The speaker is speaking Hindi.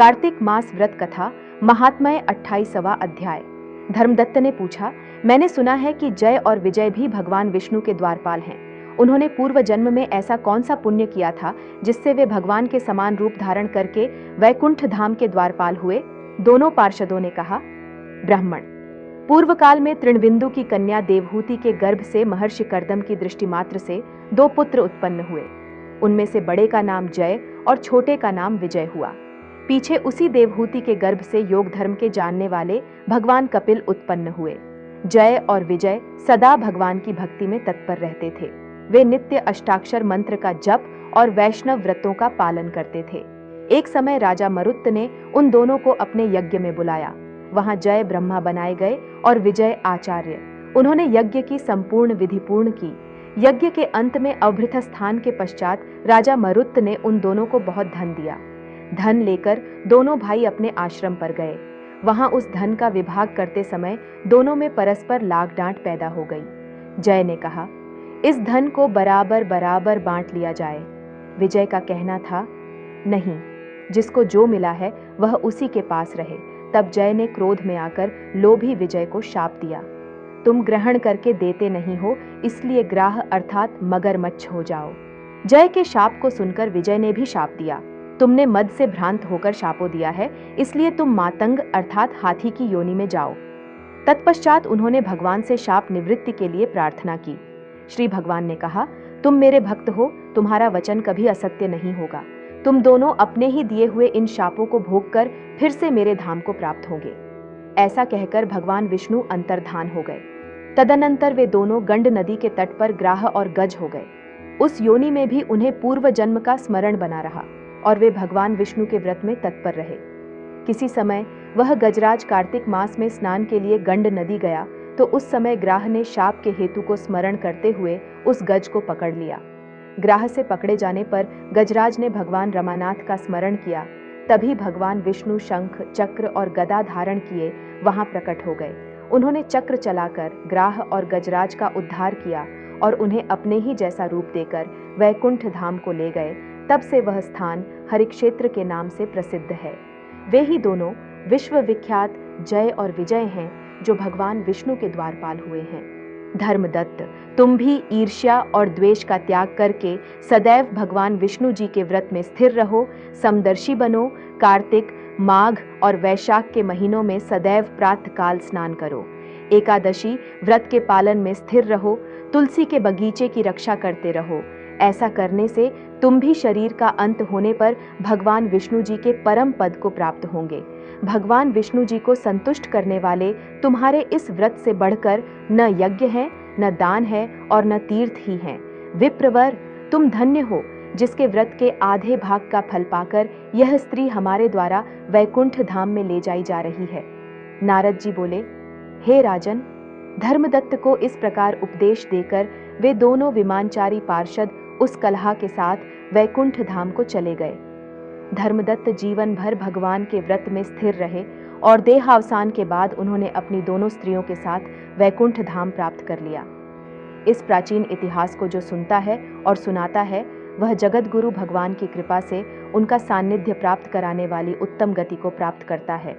कार्तिक मास व्रत कथा महात्म्य 28वां अध्याय। धर्मदत्त ने पूछा, मैंने सुना है कि जय और विजय भी भगवान विष्णु के द्वारपाल हैं। उन्होंने पूर्व जन्म में ऐसा कौन सा पुण्य किया था जिससे वे भगवान के समान रूप धारण करके वैकुंठ धाम के द्वारपाल हुए? दोनों पार्षदों ने कहा, ब्राह्मण, पूर्व काल में तृणबिंदु की कन्या देवहूति के गर्भ से महर्षि कर्दम की दृष्टि मात्र से 2 पुत्र उत्पन्न हुए। उनमें से बड़े का नाम जय और छोटे का नाम विजय हुआ। पीछे उसी देवहूति के गर्भ से योग धर्म के जानने वाले भगवान कपिल उत्पन्न हुए। जय और विजय सदा भगवान की भक्ति में तत्पर रहते थे। वे नित्य अष्टाक्षर मंत्र का जप और वैष्णव व्रतों का पालन करते थे। एक समय राजा मरुत्त ने उन दोनों को अपने यज्ञ में बुलाया। वहां जय ब्रह्मा बनाए गए और विजय आचार्य। उन्होंने यज्ञ की संपूर्ण विधि पूर्ण की। यज्ञ के अंत में अभृत स्थान के पश्चात राजा मरुत्त ने उन दोनों को बहुत धन दिया। धन लेकर दोनों भाई अपने आश्रम पर गए। वहां उस धन का विभाग करते समय दोनों में परस्पर लाग डांट पैदा हो गई। जय ने कहा, इस धन को बराबर बराबर बांट लिया जाए। विजय का कहना था, नहीं, जिसको जो मिला है वह उसी के पास रहे। तब जय ने क्रोध में आकर लोभी विजय को शाप दिया, तुम ग्रहण करके देते नहीं हो, इसलिए ग्राह अर्थात मगरमच्छ हो जाओ। जय के शाप को सुनकर विजय ने भी शाप दिया, तुमने मद से भ्रांत होकर शापो दिया है, इसलिए तुम मातंग अर्थात हाथी की योनि में जाओ। तत्पश्चात उन्होंने भगवान से शाप निवृत्ति के लिए प्रार्थना की। श्री भगवान ने कहा, तुम मेरे भक्त हो, तुम्हारा वचन कभी असत्य नहीं होगा। तुम दोनों अपने ही दिए हुए इन शापों को भोगकर फिर से मेरे धाम को प्राप्त होंगे। ऐसा कहकर भगवान विष्णु अंतर्धान हो गए। तदनंतर वे दोनों गंड नदी के तट पर ग्राह और गज हो गए। उस योनि में भी उन्हें पूर्व जन्म का स्मरण बना रहा और वे भगवान विष्णु के व्रत में तत्पर रहे। किसी समय वह गजराज कार्तिक मास में स्नान के लिए गंड नदी गया तो उस समय ग्राह ने शाप के हेतु को स्मरण करते हुए उस गज को पकड़ लिया। ग्राह से पकड़े जाने पर गजराज ने भगवान रमानाथ का स्मरण किया। तभी भगवान विष्णु शंख, चक्र और गदा धारण किए वहां प्रकट हो गए। उन्होंने चक्र चलाकर ग्राह और गजराज का उद्धार किया और उन्हें अपने ही जैसा रूप देकर वैकुंठ धाम को ले गए। तब से वह स्थान हरिक्षेत्र के नाम से प्रसिद्ध है। वे ही दोनों विश्व विख्यात जय और विजय हैं जो भगवान विष्णु के द्वारपाल हुए हैं। धर्मदत्त, तुम भी ईर्ष्या और द्वेष का त्याग करके सदैव भगवान विष्णु जी के व्रत में स्थिर रहो। समदर्शी बनो। कार्तिक, माघ और वैशाख के महीनों में सदैव प्रातःकाल स्नान करो। एकादशी व्रत के पालन में स्थिर रहो। तुलसी के बगीचे की रक्षा करते रहो। ऐसा करने से तुम भी शरीर का अंत होने पर भगवान विष्णु जी के परम पद को प्राप्त होंगे। भगवान विष्णु जी को संतुष्ट करने वाले तुम्हारे इस व्रत से बढ़कर न यज्ञ है, न दान है और न तीर्थ ही है। विप्रवर, तुम धन्य हो जिसके व्रत के आधे भाग का फल पाकर यह स्त्री हमारे द्वारा वैकुंठ धाम में ले जाई जा रही है। नारद जी बोले, हे राजन, धर्मदत्त को इस प्रकार उपदेश देकर वे दोनों विमानचारी पार्षद उस कलहा के साथ वैकुंठ धाम को चले गए। धर्मदत्त जीवन भर भगवान के व्रत में स्थिर रहे और देहावसान के बाद उन्होंने अपनी दोनों स्त्रियों के साथ वैकुंठ धाम प्राप्त कर लिया। इस प्राचीन इतिहास को जो सुनता है और सुनाता है वह जगत गुरु भगवान की कृपा से उनका सानिध्य प्राप्त कराने वाली उत्तम गति को प्राप्त करता है।